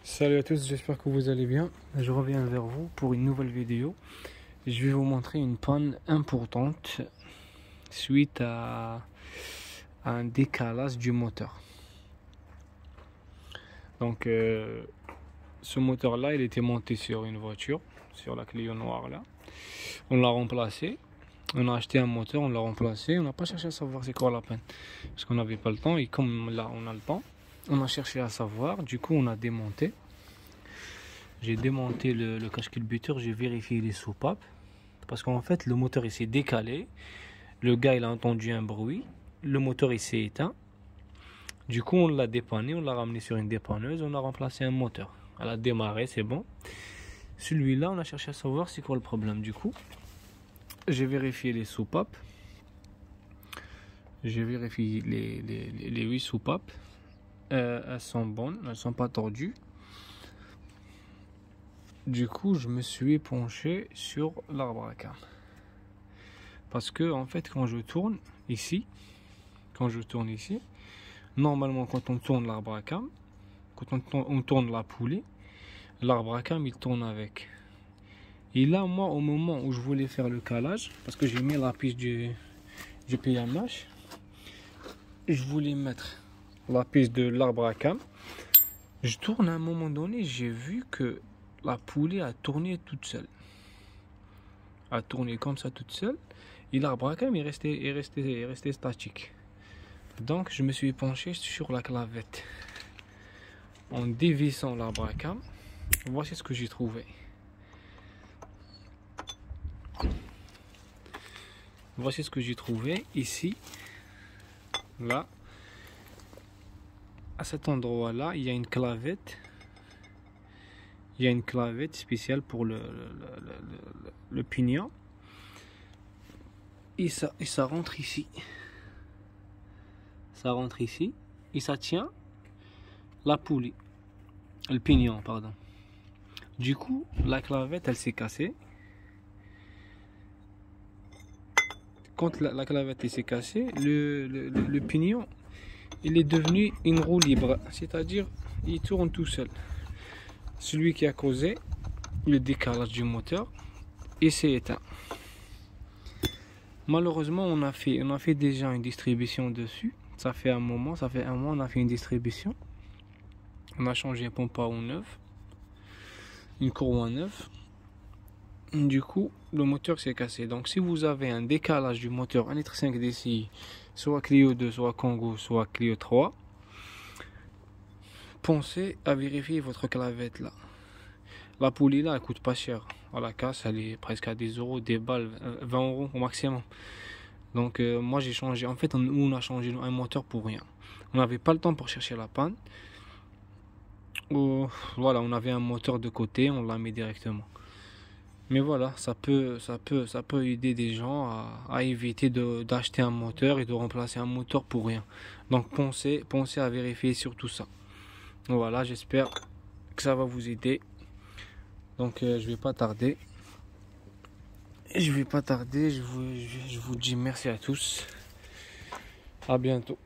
Salut à tous, j'espère que vous allez bien. Je reviens vers vous pour une nouvelle vidéo. Je vais vous montrer une panne importante suite à un décalage du moteur. Donc ce moteur là, il était monté sur une voiture, sur la Clio noire là. On l'a remplacé. On a acheté un moteur, on l'a remplacé. On n'a pas cherché à savoir c'est quoi la panne parce qu'on n'avait pas le temps. Et comme là on a le temps, on a cherché à savoir. Du coup on a démonté. J'ai démonté le cache-culbuteur, j'ai vérifié les soupapes. Parce qu'en fait, le moteur il s'est décalé. Le gars il a entendu un bruit. Le moteur il s'est éteint. Du coup, on l'a dépanné, on l'a ramené sur une dépanneuse. On a remplacé un moteur. Elle a démarré, c'est bon. Celui-là, on a cherché à savoir c'est quoi le problème. Du coup, j'ai vérifié les soupapes. J'ai vérifié les 8 soupapes. Elles sont bonnes, elles sont pas tordues. Du coup, je me suis penché sur l'arbre à cam. Parce que, en fait, quand je tourne ici, normalement, quand on tourne l'arbre à cam, quand on tourne la poulie, l'arbre à cam, il tourne avec. Et là, moi, au moment où je voulais faire le calage, parce que j'ai mis la piste du PMH, je voulais mettre la piste de l'arbre à cam. Je tourne à un moment donné, j'ai vu que la poulie a tourné toute seule. A tourné comme ça toute seule. Et l'arbre à cam est resté statique. Donc je me suis penché sur la clavette. En dévissant l'arbre à cam, voici ce que j'ai trouvé. Voici ce que j'ai trouvé ici. Là. À cet endroit là, il y a une clavette. Il y a une clavette spéciale pour le pignon. Et ça rentre ici. Ça rentre ici. Et ça tient la poulie. Le pignon, pardon. Du coup, la clavette, elle s'est cassée. Quand la clavette s'est cassée, le pignon, il est devenu une roue libre. C'est-à-dire, il tourne tout seul. Celui qui a causé le décalage du moteur, il s'est éteint. Malheureusement, on a fait déjà une distribution dessus. Ça fait un mois, on a fait une distribution. On a changé un pompe à eau neuf, une courroie neuve. Du coup, le moteur s'est cassé. Donc, si vous avez un décalage du moteur 1,5 litre DCI, soit Clio 2, soit Kangoo, soit Clio 3, pensez à vérifier votre clavette là. La poulie là, elle coûte pas cher. À la casse, elle est presque à 10 euros, des balles, 20 euros au maximum. Donc, moi j'ai changé. En fait, on a changé un moteur pour rien. On n'avait pas le temps pour chercher la panne. Voilà, on avait un moteur de côté, on l'a mis directement. Mais voilà, ça peut aider des gens à éviter d'acheter un moteur et de remplacer un moteur pour rien. Donc pensez à vérifier sur tout ça. Voilà, j'espère que ça va vous aider. Donc je vais pas tarder. Je vous dis merci à tous. À bientôt.